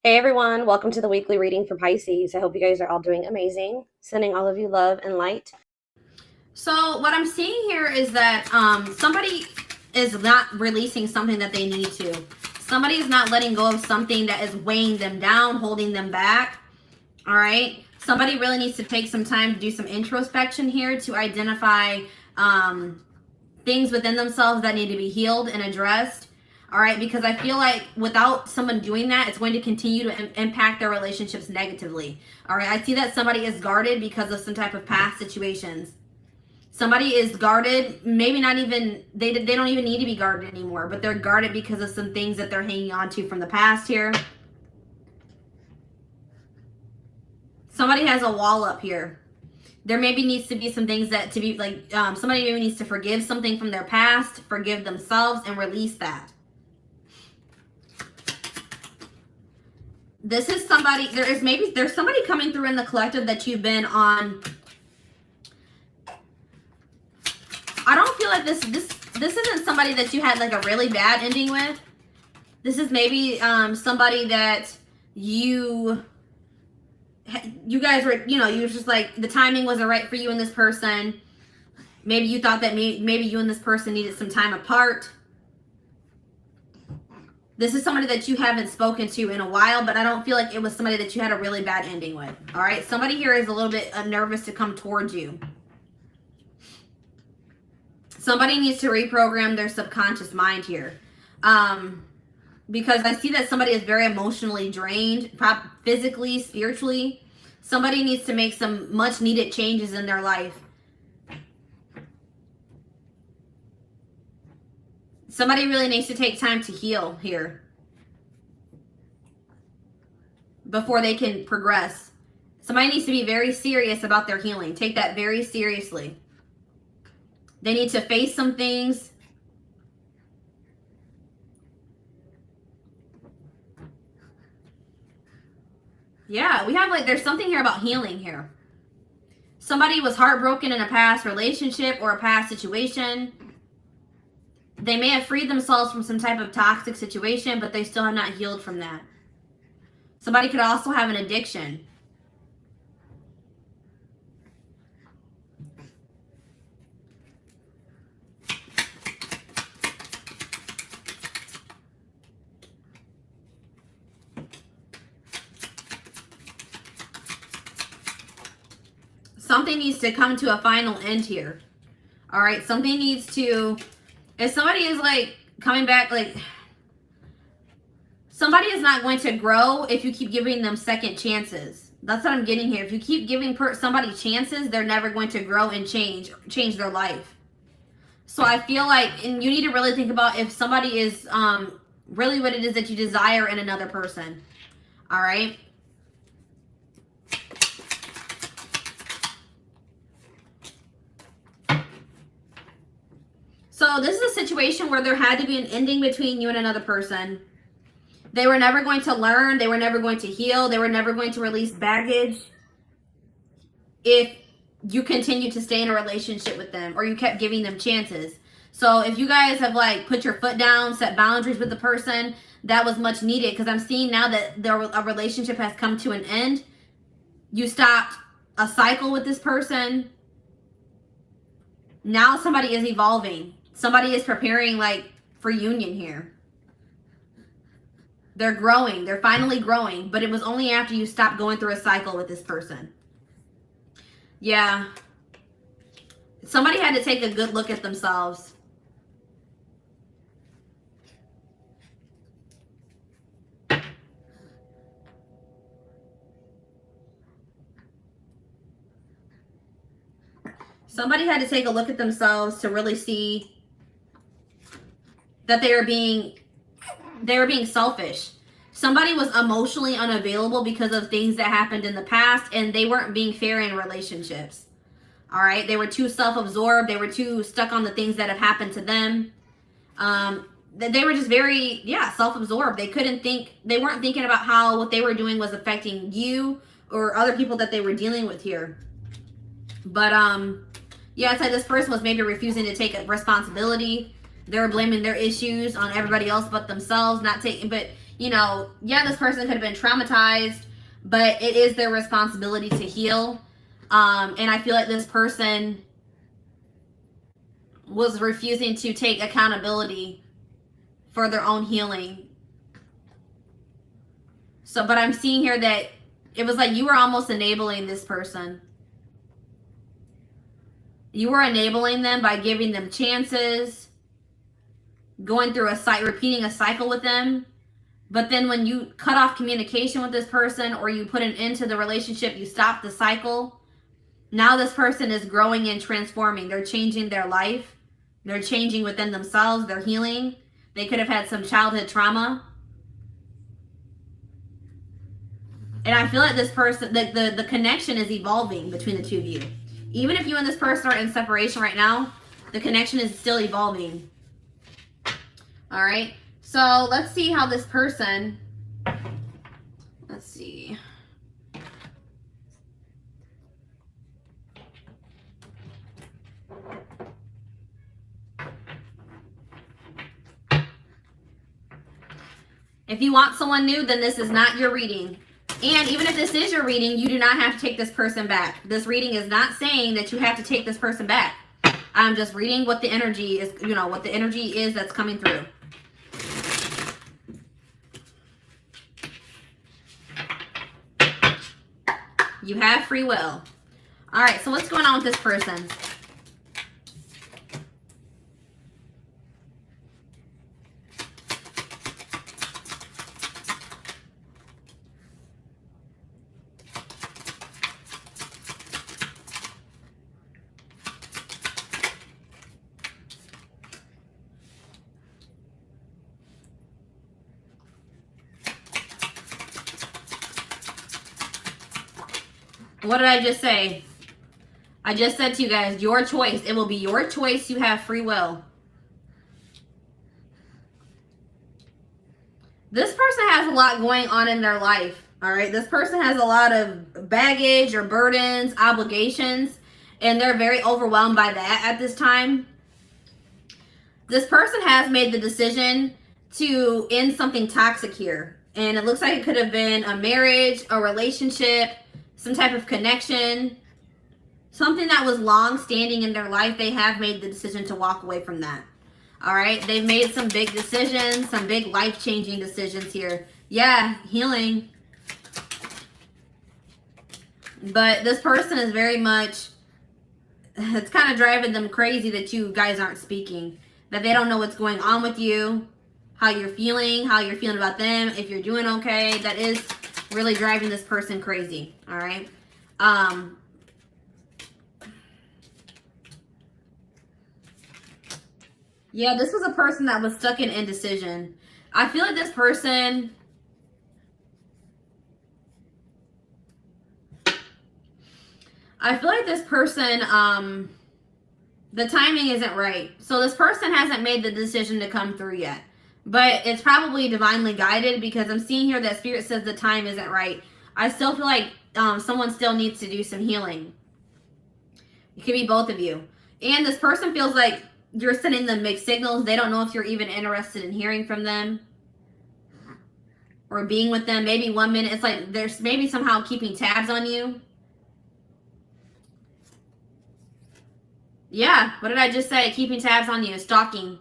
Hey everyone, welcome to the weekly reading for Pisces. I hope you guys are all doing amazing. Sending all of you love and light. So what I'm seeing here is that somebody is not releasing something that they need to. Somebody is not letting go of something that is weighing them down, holding them back. All right. Somebody really needs to take some time to do some introspection here to identify things within themselves that need to be healed and addressed. All right, because I feel like without someone doing that, it's going to continue to impact their relationships negatively. All right, I see that somebody is guarded because of some type of past situations. Somebody is guarded, maybe not even, they don't even need to be guarded anymore, but they're guarded because of some things that they're hanging on to from the past here. Somebody has a wall up here. There maybe needs to be some things that to be like, somebody maybe needs to forgive something from their past, forgive themselves, and release that. This is somebody, there's somebody coming through in the collective that you've been on. I don't feel like this isn't somebody that you had like a really bad ending with. This is maybe somebody that you guys were, you were just like, the timing wasn't right for you and this person. Maybe you thought that maybe you and this person needed some time apart. This is somebody that you haven't spoken to in a while, but I don't feel like it was somebody that you had a really bad ending with. All right. Somebody here is a little bit nervous to come towards you. Somebody needs to reprogram their subconscious mind here. Because I see that somebody is very emotionally drained, physically, spiritually. Somebody needs to make some much needed changes in their life. Somebody really needs to take time to heal here before they can progress. Somebody needs to be very serious about their healing. Take that very seriously. They need to face some things. Yeah, we have like, there's something here about healing here. Somebody was heartbroken in a past relationship or a past situation. They may have freed themselves from some type of toxic situation, but they still have not healed from that. Somebody could also have an addiction. Something needs to come to a final end here. All right, something needs to, if somebody is like coming back, like somebody is not going to grow if you keep giving them second chances. That's what I'm getting here. If you keep giving somebody chances, they're never going to grow and change their life. So I feel like, and you need to really think about if somebody is really what it is that you desire in another person. All right. So this is a situation where there had to be an ending between you and another person. They were never going to learn. They were never going to heal. They were never going to release baggage if you continue to stay in a relationship with them or you kept giving them chances. So if you guys have like put your foot down, set boundaries with the person, that was much needed, because I'm seeing now that a relationship has come to an end. You stopped a cycle with this person. Now somebody is evolving. Somebody is preparing like for union here. They're growing. They're finally growing. But it was only after you stopped going through a cycle with this person. Yeah. Somebody had to take a good look at themselves. Somebody had to take a look at themselves to really see that they were being selfish. Somebody was emotionally unavailable because of things that happened in the past, and they weren't being fair in relationships. All right. They were too self-absorbed. They were too stuck on the things that have happened to them. They were just very, self-absorbed. They weren't thinking about how what they were doing was affecting you or other people that they were dealing with here. But, it's like this person was maybe refusing to take responsibility. They were blaming their issues on everybody else but themselves, but you know, yeah, this person could have been traumatized, but it is their responsibility to heal. And I feel like this person was refusing to take accountability for their own healing. So, but I'm seeing here that it was like you were almost enabling this person. You were enabling them by giving them chances, going through repeating a cycle with them. But then when you cut off communication with this person, or you put an end to the relationship, you stop the cycle. Now this person is growing and transforming. They're changing their life. They're changing within themselves. They're healing. They could have had some childhood trauma. And I feel like this person, the connection is evolving between the two of you. Even if you and this person are in separation right now, the connection is still evolving. All right. So let's see how this person, let's see. If you want someone new, then this is not your reading. And even if this is your reading, you do not have to take this person back. This reading is not saying that you have to take this person back. I'm just reading what the energy is, you know, what the energy is that's coming through. You have free will. All right, so what's going on with this person? What did I just say? I just said to you guys, your choice. It will be your choice. You have free will. This person has a lot going on in their life. All right. This person has a lot of baggage or burdens, obligations, and they're very overwhelmed by that at this time. This person has made the decision to end something toxic here. And it looks like it could have been a marriage, a relationship, some type of connection, something that was long standing in their life. They have made the decision to walk away from that. All right. They've made some big decisions, some big life-changing decisions here. Yeah, healing. But this person is very much, it's kind of driving them crazy that you guys aren't speaking, that they don't know what's going on with you, how you're feeling about them, if you're doing okay. That is really driving this person crazy. All right. Yeah, this was a person that was stuck in indecision. I feel like this person, the timing isn't right. So this person hasn't made the decision to come through yet. But it's probably divinely guided, because I'm seeing here that Spirit says the time isn't right. I still feel like someone still needs to do some healing. It could be both of you. And this person feels like you're sending them mixed signals. They don't know if you're even interested in hearing from them or being with them. Maybe 1 minute, it's like there's maybe somehow keeping tabs on you. Yeah, what did I just say? Keeping tabs on you, stalking.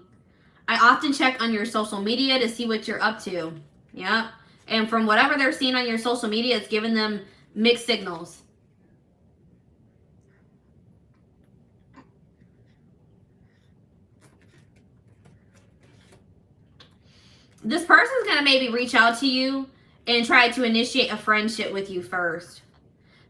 I often check on your social media to see what you're up to. Yeah. And from whatever they're seeing on your social media, it's giving them mixed signals. This person's going to maybe reach out to you and try to initiate a friendship with you first.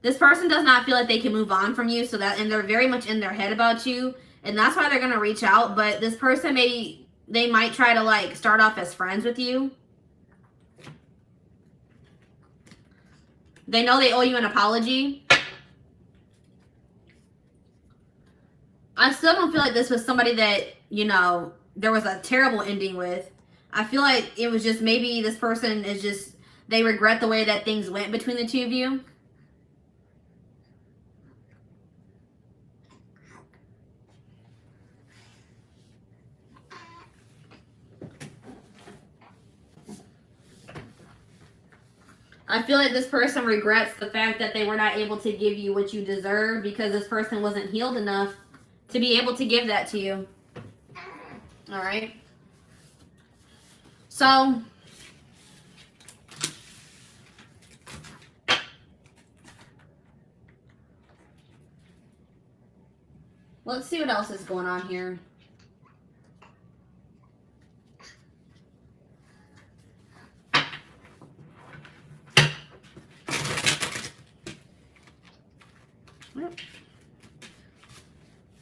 This person does not feel like they can move on from you, and they're very much in their head about you, and that's why they're going to reach out. But this person they might try to like start off as friends with you. They know they owe you an apology. I still don't feel like this was somebody that, you know, there was a terrible ending with. I feel like it was just maybe this person is just, they regret the way that things went between the two of you. I feel like this person regrets the fact that they were not able to give you what you deserve because this person wasn't healed enough to be able to give that to you. All right. So let's see what else is going on here.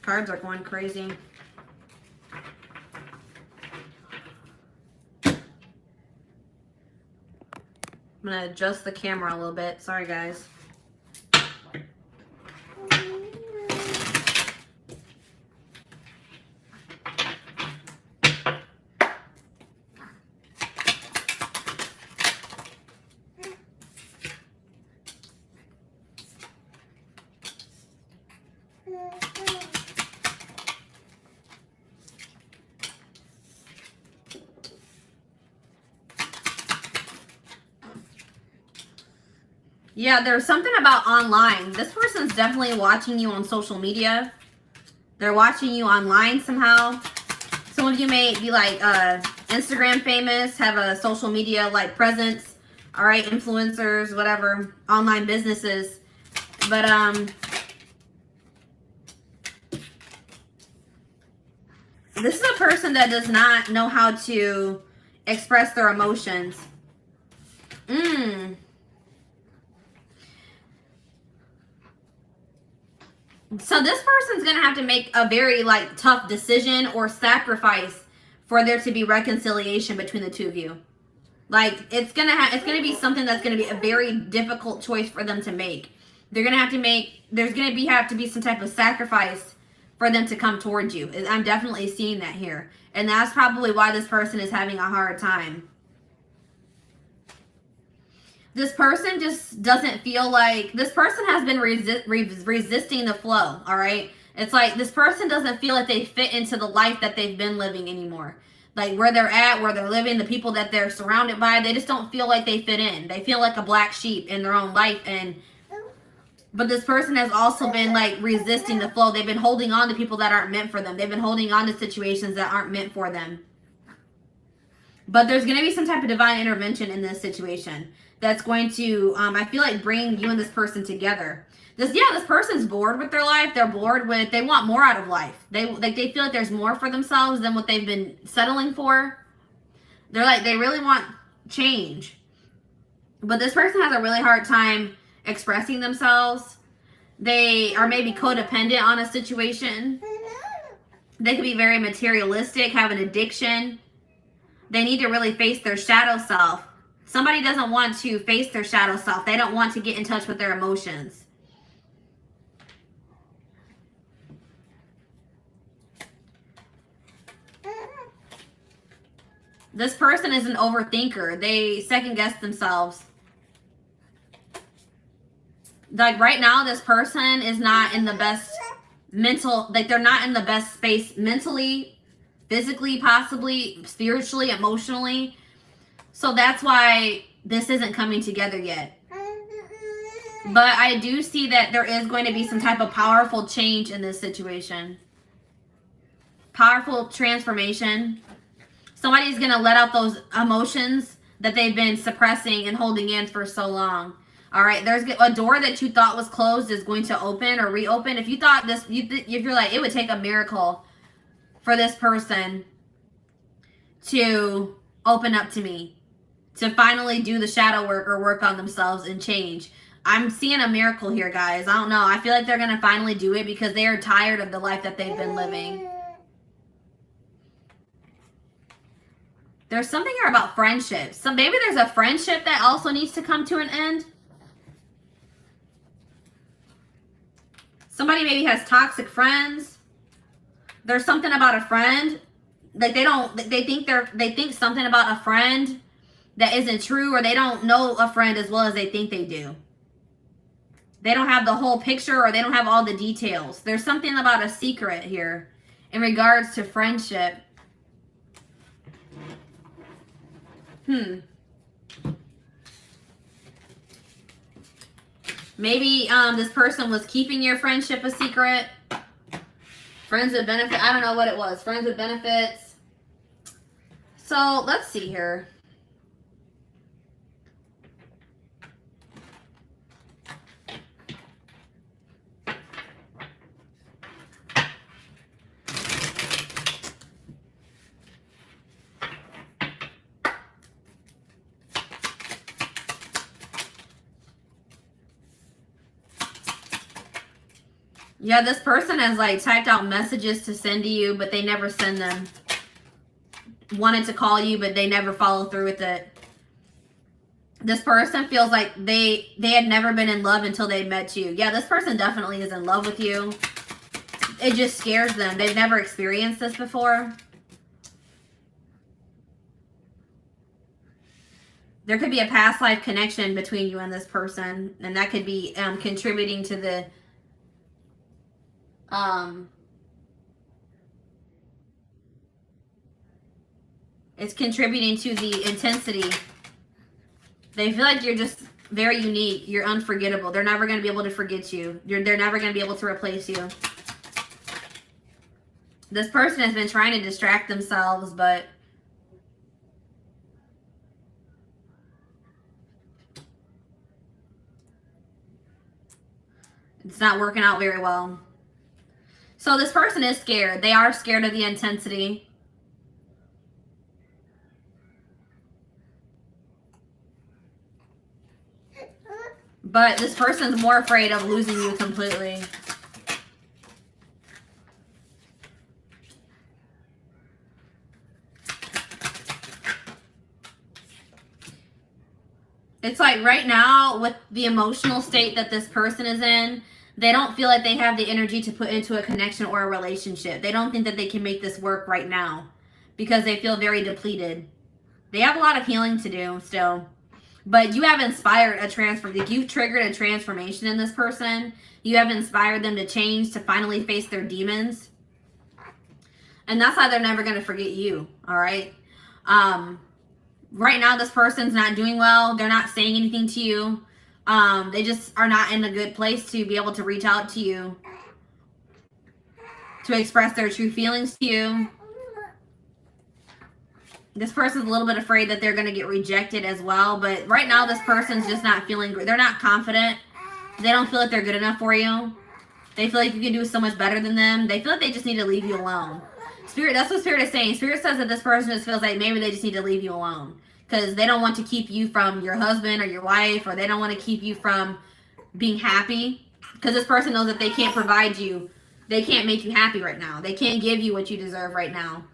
Cards are going crazy. I'm going to adjust the camera a little bit. Sorry, guys. Yeah, there's something about online. This person's definitely watching you on social media. They're watching you online somehow. Some of you may be like Instagram famous, have a social media like presence. All right, influencers, whatever, online businesses. But this is a person that does not know how to express their emotions. So this person's going to have to make a very like tough decision or sacrifice for there to be reconciliation between the two of you. Like it's going to be something that's going to be a very difficult choice for them to make. They're going to have to make, there's going to have to be some type of sacrifice for them to come towards you. I'm definitely seeing that here. And that's probably why this person is having a hard time. This person just doesn't feel like, this person has been resisting the flow, all right? It's like this person doesn't feel like they fit into the life that they've been living anymore. Like where they're at, where they're living, the people that they're surrounded by, they just don't feel like they fit in. They feel like a black sheep in their own life. But this person has also been like resisting the flow. They've been holding on to people that aren't meant for them. They've been holding on to situations that aren't meant for them. But there's going to be some type of divine intervention in this situation that's going to, I feel like, bring you and this person together. This person's bored with their life. They're bored with, they want more out of life. They feel like there's more for themselves than what they've been settling for. They're like, they really want change. But this person has a really hard time expressing themselves. They are maybe codependent on a situation. They could be very materialistic, have an addiction. They need to really face their shadow self. Somebody doesn't want to face their shadow self. They don't want to get in touch with their emotions. This person is an overthinker. They second guess themselves. Like right now, this person is not in the best mental, like they're not in the best space mentally, physically, possibly, spiritually, emotionally. So that's why this isn't coming together yet. But I do see that there is going to be some type of powerful change in this situation. Powerful transformation. Somebody's going to let out those emotions that they've been suppressing and holding in for so long. All right, there's a door that you thought was closed is going to open or reopen. If you thought this, if you're like, it would take a miracle for this person to open up to me, to finally do the shadow work or work on themselves and change. I'm seeing a miracle here, guys. I don't know. I feel like they're going to finally do it because they are tired of the life that they've been living. There's something here about friendships. So maybe there's a friendship that also needs to come to an end. Somebody maybe has toxic friends. There's something about a friend. Like they think something about a friend that isn't true, or they don't know a friend as well as they think they do. They don't have the whole picture, or they don't have all the details. There's something about a secret here in regards to friendship. Maybe this person was keeping your friendship a secret. Friends with benefit. I don't know what it was. Friends with benefits. So let's see here. Yeah, this person has like typed out messages to send to you, but they never send them. Wanted to call you, but they never follow through with it. This person feels like they had never been in love until they met you. Yeah, this person definitely is in love with you. It just scares them. They've never experienced this before. There could be a past life connection between you and this person, and that could be contributing to the it's contributing to the intensity. They feel like you're just very unique. You're unforgettable. They're never going to be able to forget you. They're never going to be able to replace you. This person has been trying to distract themselves, but it's not working out very well. So this person is scared. They are scared of the intensity. But this person's more afraid of losing you completely. It's like right now, with the emotional state that this person is in, they don't feel like they have the energy to put into a connection or a relationship. They don't think that they can make this work right now because they feel very depleted. They have a lot of healing to do still. But you have inspired a transfer. Like, you've triggered a transformation in this person. You have inspired them to change, to finally face their demons. And that's why they're never going to forget you. All right. Right now, this person's not doing well. They're not saying anything to you. They just are not in a good place to be able to reach out to you, to express their true feelings to you. This person's a little bit afraid that they're going to get rejected as well. But right now, this person's just not feeling great. They're not confident. They don't feel like they're good enough for you. They feel like you can do so much better than them. They feel like they just need to leave you alone. Spirit, that's what Spirit is saying. Spirit says that this person just feels like maybe they just need to leave you alone. Because they don't want to keep you from your husband or your wife. Or they don't want to keep you from being happy. Because this person knows that they can't provide you. They can't make you happy right now. They can't give you what you deserve right now.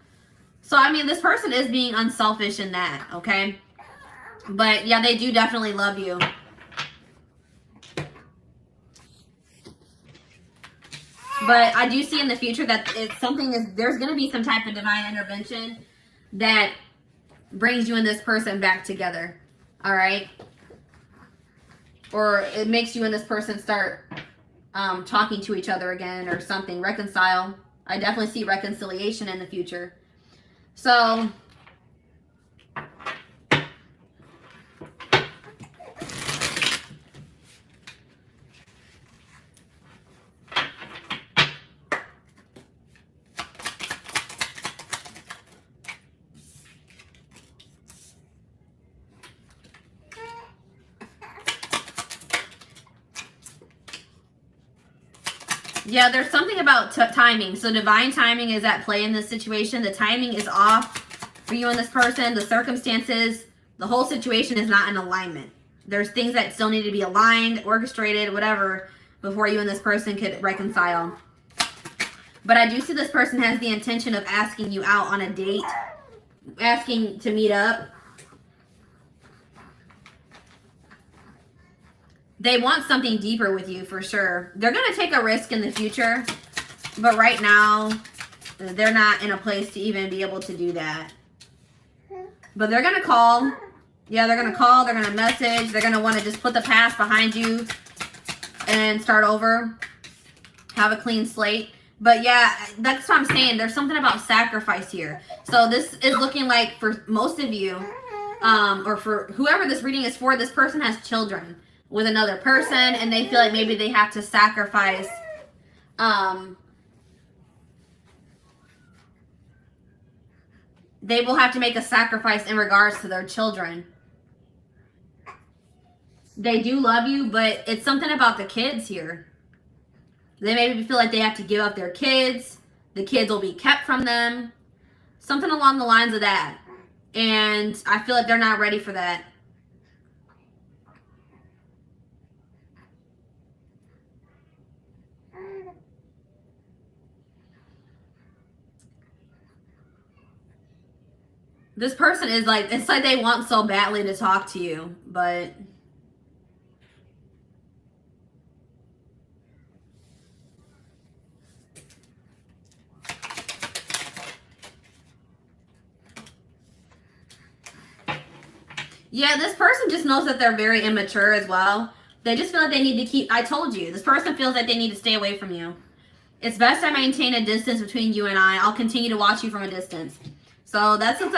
So, I mean, this person is being unselfish in that, okay? But, yeah, they do definitely love you. But I do see in the future that there's going to be some type of divine intervention that brings you and this person back together, all right? Or it makes you and this person start talking to each other again or something, reconcile. I definitely see reconciliation in the future. So, yeah, there's something about timing. So divine timing is at play in this situation. The timing is off for you and this person. The circumstances, the whole situation is not in alignment. There's things that still need to be aligned, orchestrated, whatever, before you and this person could reconcile. But I do see this person has the intention of asking you out on a date, asking to meet up. They want something deeper with you for sure. They're going to take a risk in the future, but right now, they're not in a place to even be able to do that. But they're going to call. Yeah, they're going to call. They're going to message. They're going to want to just put the past behind you and start over. Have a clean slate. But yeah, that's what I'm saying. There's something about sacrifice here. So this is looking like for most of you, or for whoever this reading is for, this person has children. with another person, and they feel like maybe they have to sacrifice they will have to make a sacrifice in regards to their children. They do love you, but it's something about the kids here. They maybe feel like they have to give up their kids. The kids will be kept from them. Something along the lines of that. And I feel like they're not ready for that. This person is like, it's like they want so badly to talk to you, but yeah, this person just knows that they're very immature as well. They just feel like they need to keep, I told you, this person feels like they need to stay away from you. It's best I maintain a distance between you and I. I'll continue to watch you from a distance. So that looks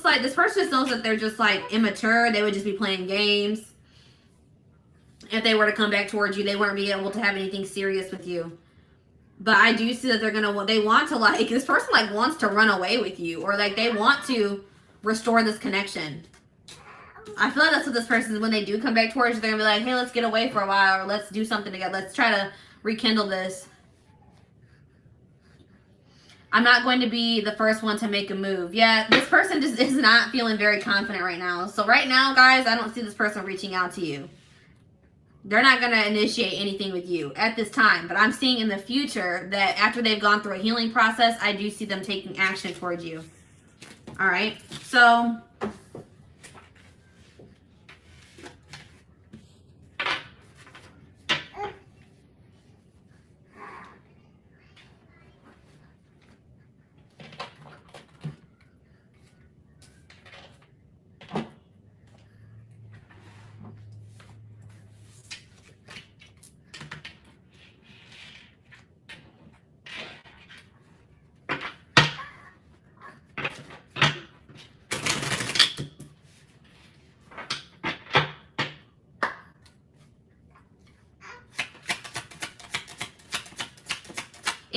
like this person just knows that they're just like immature. They would just be playing games. If they were to come back towards you, they wouldn't be able to have anything serious with you. But I do see that they want to, like, this person like wants to run away with you, or like they want to restore this connection. I feel like that's what this person is. When they do come back towards you, they're gonna be like, hey, let's get away for a while, or let's do something together. Let's try to rekindle this. I'm not going to be the first one to make a move. Yeah, this person just is not feeling very confident right now. So right now, guys, I don't see this person reaching out to you. They're not going to initiate anything with you at this time. But I'm seeing in the future that after they've gone through a healing process, I do see them taking action towards you. All right. So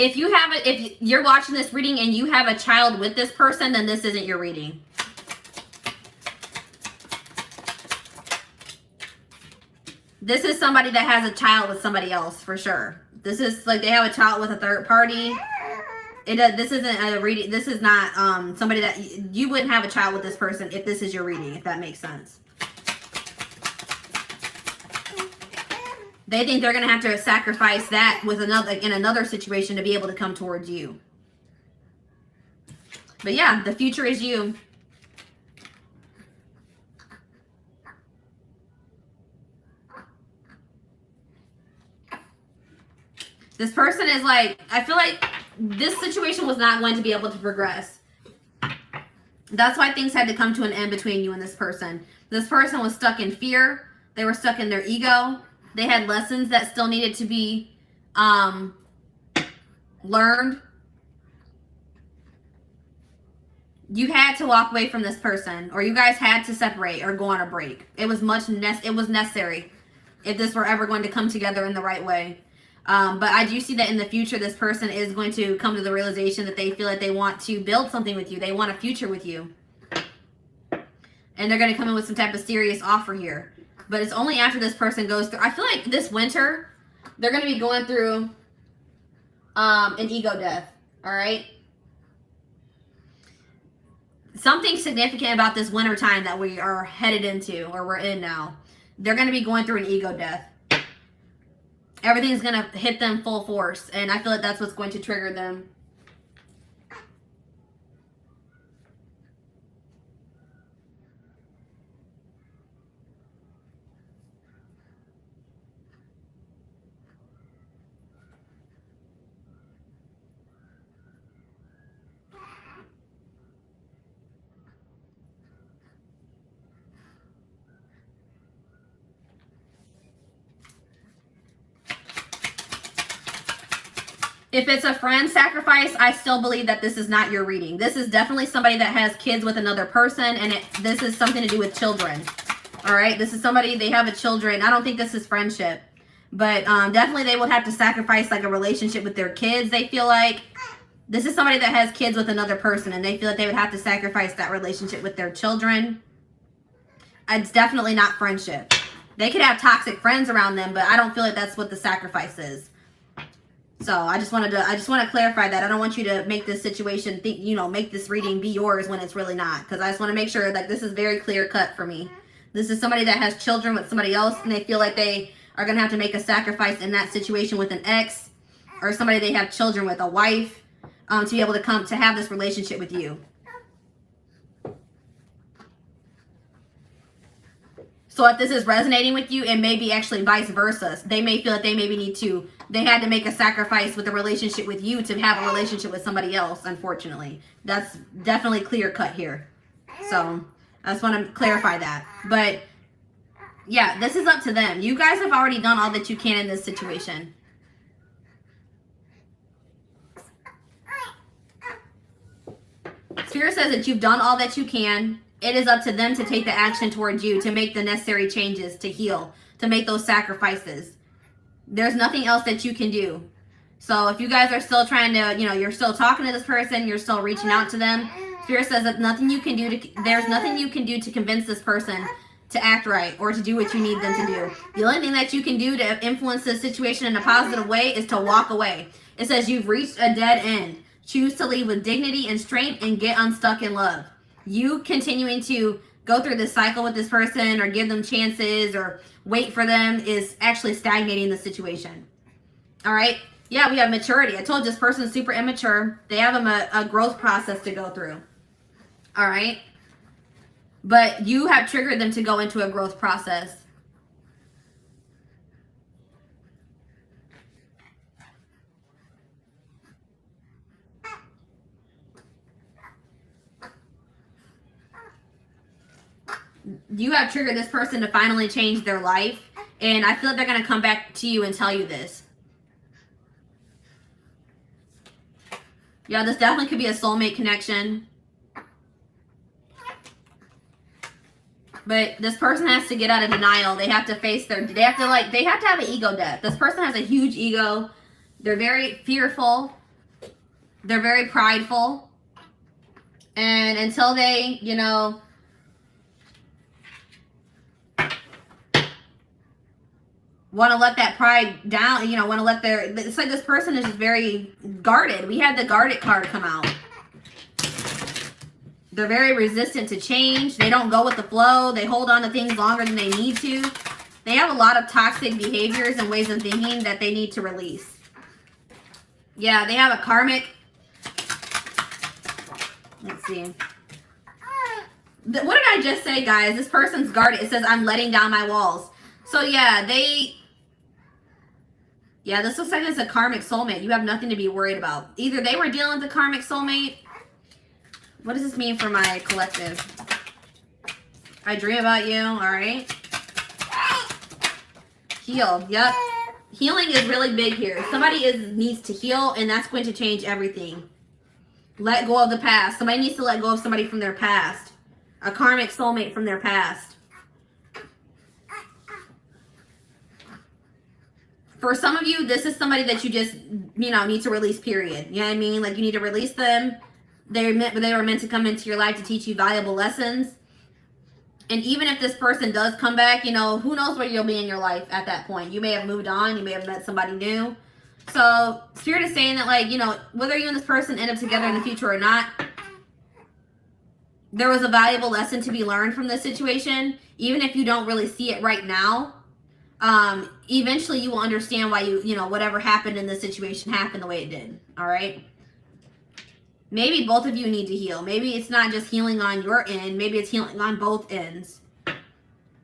if you're watching this reading and you have a child with this person, then this isn't your reading. This is somebody that has a child with somebody else for sure. This is like they have a child with a third party. This isn't a reading. This is not somebody that you wouldn't have a child with this person if this is your reading, if that makes sense. They think they're going to have to sacrifice that with in another situation to be able to come towards you. But yeah, the future is you. This person is like, I feel like this situation was not going to be able to progress. That's why things had to come to an end between you and this person. This person was stuck in fear. They were stuck in their ego. They had lessons that still needed to be learned. You had to walk away from this person, or you guys had to separate or go on a break. It was necessary if this were ever going to come together in the right way. But I do see that in the future, this person is going to come to the realization that they feel like they want to build something with you. They want a future with you. And they're going to come in with some type of serious offer here. But it's only after this person goes through. I feel like this winter, they're going to be going through an ego death. All right? Something significant about this winter time that we are headed into, or we're in now. They're going to be going through an ego death. Everything's going to hit them full force. And I feel like that's what's going to trigger them. If it's a friend sacrifice, I still believe that this is not your reading. This is definitely somebody that has kids with another person, and this is something to do with children. All All right, this is somebody, they have a children. I don't think this is friendship, but definitely they would have to sacrifice like a relationship with their kids. They feel like this is somebody that has kids with another person, and they feel like they would have to sacrifice that relationship with their children. It's definitely not friendship. They could have toxic friends around them, but I don't feel like that's what the sacrifice is. So I just want to clarify that. I don't want you to make this situation think, you know, make this reading be yours when it's really not, because I just want to make sure that this is very clear cut for me. This is somebody that has children with somebody else, and they feel like they are going to have to make a sacrifice in that situation with an ex, or somebody they have children with, a wife, to be able to come to have this relationship with you. So if this is resonating with you, it may be actually vice versa. They may feel that they maybe they had to make a sacrifice with a relationship with you to have a relationship with somebody else, unfortunately. That's definitely clear cut here. So I just want to clarify that. But yeah, this is up to them. You guys have already done all that you can in this situation. Spirit says that you've done all that you can. It is up to them to take the action towards you, to make the necessary changes, to heal, to make those sacrifices. There's nothing else that you can do. So if you guys are still trying to, you know, you're still talking to this person, you're still reaching out to them, Spirit says that nothing you can do there's nothing you can do to convince this person to act right or to do what you need them to do. The only thing that you can do to influence this situation in a positive way is to walk away. It says you've reached a dead end. Choose to leave with dignity and strength and get unstuck in love. You continuing to go through this cycle with this person or give them chances or wait for them is actually stagnating the situation. All right? Yeah, we have maturity. I told you this person is super immature. They have a growth process to go through. All right? But you have triggered them to go into a growth process. You have triggered this person to finally change their life, and I feel like they're going to come back to you and tell you this. Yeah, this definitely could be a soulmate connection. But this person has to get out of denial. They have to face they have to have an ego death. This person has a huge ego. They're very fearful. They're very prideful. And until they, you know, want to let that pride down, you know, want to let it's like this person is just very guarded. We had the guarded card come out. They're very resistant to change. They don't go with the flow. They hold on to things longer than they need to. They have a lot of toxic behaviors and ways of thinking that they need to release. Yeah, they have a karmic. Let's see. What did I just say, guys? This person's guarded. It says, I'm letting down my walls. So yeah, this looks like it's a karmic soulmate. You have nothing to be worried about. Either they were dealing with a karmic soulmate. What does this mean for my collective? I dream about you, all right? Heal, yep. Healing is really big here. Somebody needs to heal, and that's going to change everything. Let go of the past. Somebody needs to let go of somebody from their past. A karmic soulmate from their past. For some of you, this is somebody that you just, you know, need to release, period. You know what I mean? Like, you need to release them. They were meant to come into your life to teach you valuable lessons. And even if this person does come back, you know, who knows where you'll be in your life at that point. You may have moved on. You may have met somebody new. So Spirit is saying that, like, you know, whether you and this person end up together in the future or not, there was a valuable lesson to be learned from this situation. Even if you don't really see it right now, eventually you will understand why you know, whatever happened in this situation happened the way it did. All right. Maybe both of you need to heal. Maybe it's not just healing on your end. Maybe it's healing on both ends.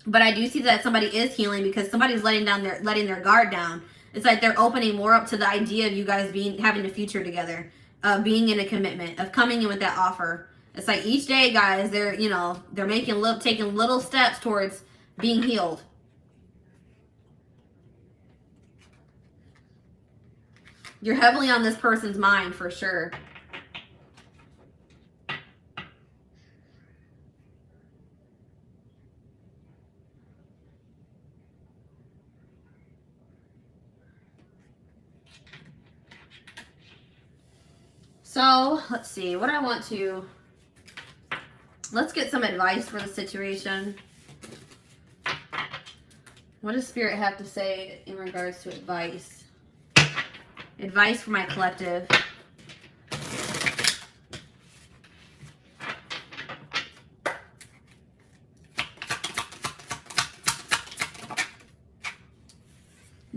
But I do see that somebody is healing because somebody's letting their guard down. It's like they're opening more up to the idea of you guys having a future together, of being in a commitment, of coming in with that offer. It's like each day, guys, they're taking little steps towards being healed. You're heavily on this person's mind for sure. So let's see what I want to. Let's get some advice for the situation. What does Spirit have to say in regards to advice? Advice for my collective.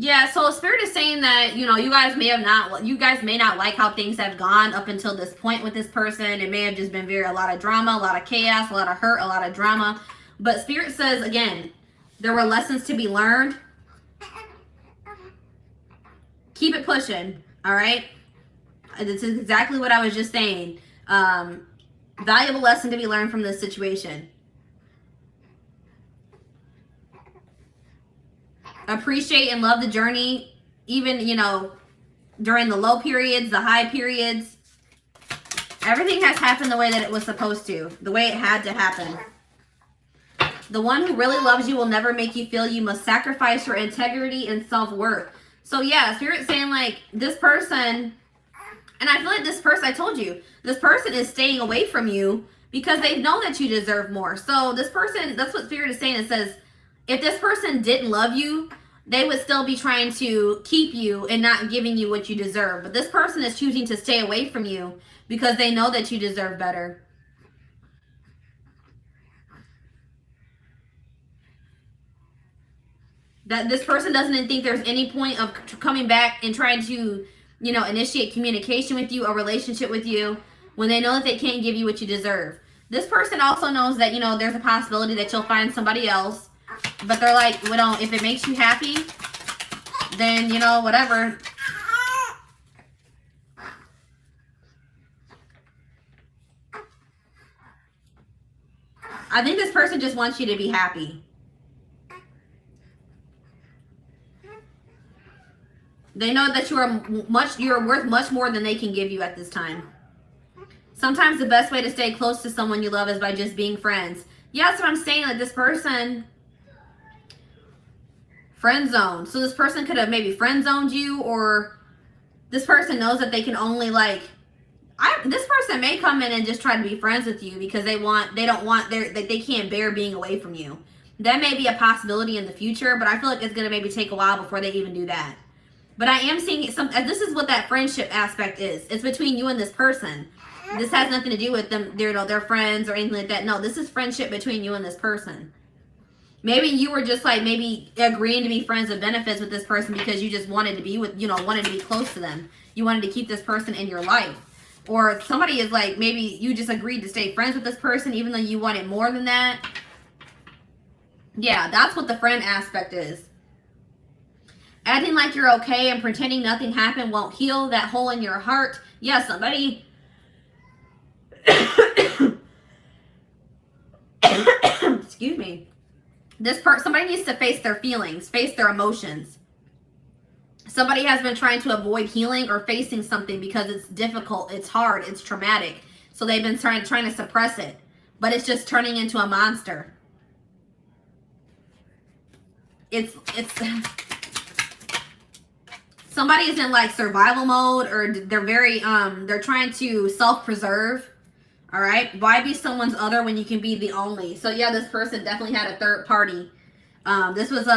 Yeah, so Spirit is saying that, you know, you guys may not like how things have gone up until this point with this person. It may have just been a lot of drama, a lot of chaos, a lot of hurt, a lot of drama. But Spirit says, again, there were lessons to be learned. Keep it pushing, all right? This is exactly what I was just saying. Valuable lesson to be learned from this situation. Appreciate and love the journey, even, you know, during the low periods, the high periods. Everything has happened the way that it was supposed to, the way it had to happen. The one who really loves you will never make you feel you must sacrifice your integrity and self-worth. So yeah, Spirit's saying like this person, and I feel like this person, I told you, this person is staying away from you because they know that you deserve more. So this person, that's what Spirit is saying. It says, if this person didn't love you, they would still be trying to keep you and not giving you what you deserve. But this person is choosing to stay away from you because they know that you deserve better. That this person doesn't think there's any point of coming back and trying to, you know, initiate communication with you, a relationship with you, when they know that they can't give you what you deserve. This person also knows that, you know, there's a possibility that you'll find somebody else. But they're like, well, if it makes you happy, then, you know, whatever. I think this person just wants you to be happy. They know that you're worth much more than they can give you at this time. Sometimes the best way to stay close to someone you love is by just being friends. Yeah, that's what I'm saying. Like this person, friend zone. So this person could have maybe friend zoned you, or this person knows that they can only like, this person may come in and just try to be friends with you because they can't bear being away from you. That may be a possibility in the future, but I feel like it's going to maybe take a while before they even do that. But I am seeing this is what that friendship aspect is. It's between you and this person. This has nothing to do with them, their friends or anything like that. No, this is friendship between you and this person. Maybe you were just like maybe agreeing to be friends with benefits with this person because you just wanted to be wanted to be close to them. You wanted to keep this person in your life. Or somebody is like, maybe you just agreed to stay friends with this person even though you wanted more than that. Yeah, that's what the friend aspect is. Acting like you're okay and pretending nothing happened won't heal that hole in your heart. Yeah, somebody... Excuse me. Somebody needs to face their feelings, face their emotions. Somebody has been trying to avoid healing or facing something because it's difficult, it's hard, it's traumatic. So they've been trying to suppress it. But it's just turning into a monster. It's somebody is in like survival mode, or they're very they're trying to self-preserve. All right, why be someone's other when you can be the only? So yeah, this person definitely had a third party. This was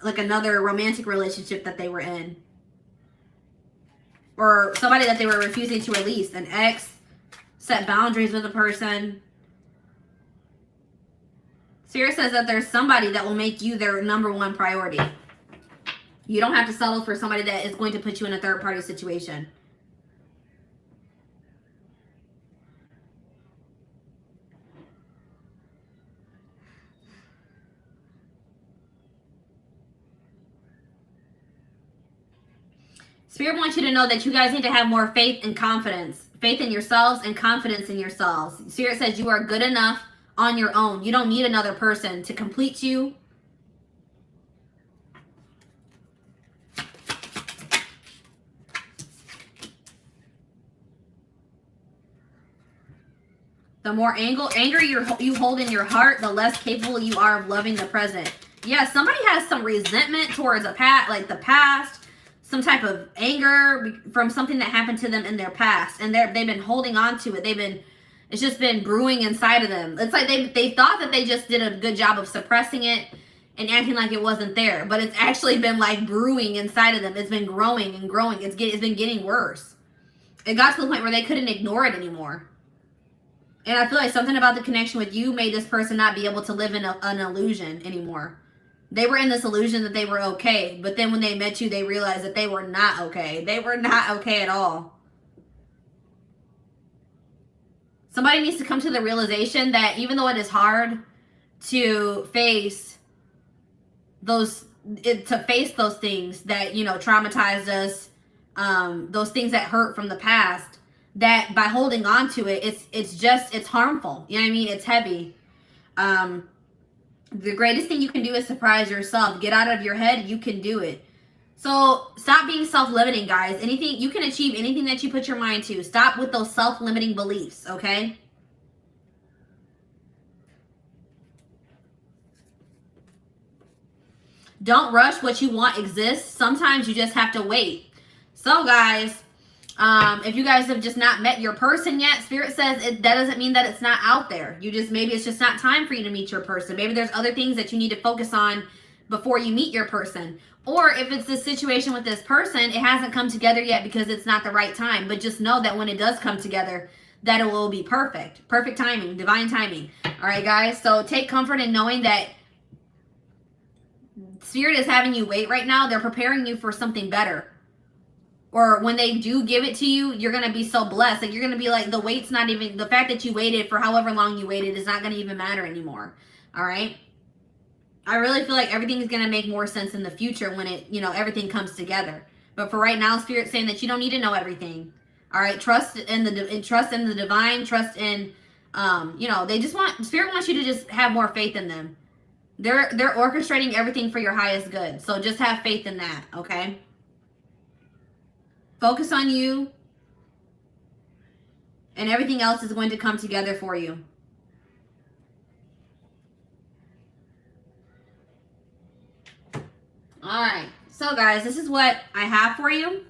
another romantic relationship that they were in, or somebody that they were refusing to release. An ex, set boundaries with a person. Spirit says that there's somebody that will make you their #1 priority. You don't have to settle for somebody that is going to put you in a third party situation. Spirit wants you to know that you guys need to have more faith and confidence. Faith in yourselves and confidence in yourselves. Spirit says you are good enough on your own. You don't need another person to complete you. The more anger you hold in your heart, the less capable you are of loving the present. Yeah, somebody has some resentment towards the past. some type of anger from something that happened to them in their past, and they've been holding on to it. It's just been brewing inside of them. It's like they thought that they just did a good job of suppressing it and acting like it wasn't there, but it's actually been like brewing inside of them. It's been growing and growing. It's been getting worse. It got to the point where they couldn't ignore it anymore. And I feel like something about the connection with you made this person not be able to live in an illusion anymore. They were in this illusion that they were okay, but then when they met you, they realized that they were not okay. They were not okay at all. Somebody needs to come to the realization that even though it is hard to face those things that, you know, traumatized us, those things that hurt from the past, that by holding on to it, it's harmful. You know what I mean? It's heavy. The greatest thing you can do is surprise yourself. Get out of your head. You can do it. So stop being self-limiting, guys. Anything you can achieve, anything that you put your mind to. Stop with those self-limiting beliefs, okay? Don't rush. What you want exists. Sometimes you just have to wait. So, guys, if you guys have just not met your person yet, Spirit says that doesn't mean that it's not out there. Maybe it's just not time for you to meet your person. Maybe there's other things that you need to focus on before you meet your person. Or if it's the situation with this person, it hasn't come together yet because it's not the right time. But just know that when it does come together, that it will be perfect. Perfect timing, divine timing. All right, guys. So take comfort in knowing that Spirit is having you wait right now. They're preparing you for something better. Or when they do give it to you, you're going to be so blessed. Like, you're going to be like, the wait's not even, the fact that you waited for however long you waited is not going to even matter anymore. All right. I really feel like everything is going to make more sense in the future when it, you know, everything comes together. But for right now, Spirit's saying that you don't need to know everything. All right. Trust in the divine, trust in, you know, Spirit wants you to just have more faith in them. They're orchestrating everything for your highest good. So just have faith in that. Okay. Focus on you, and everything else is going to come together for you. All right. So, guys, this is what I have for you.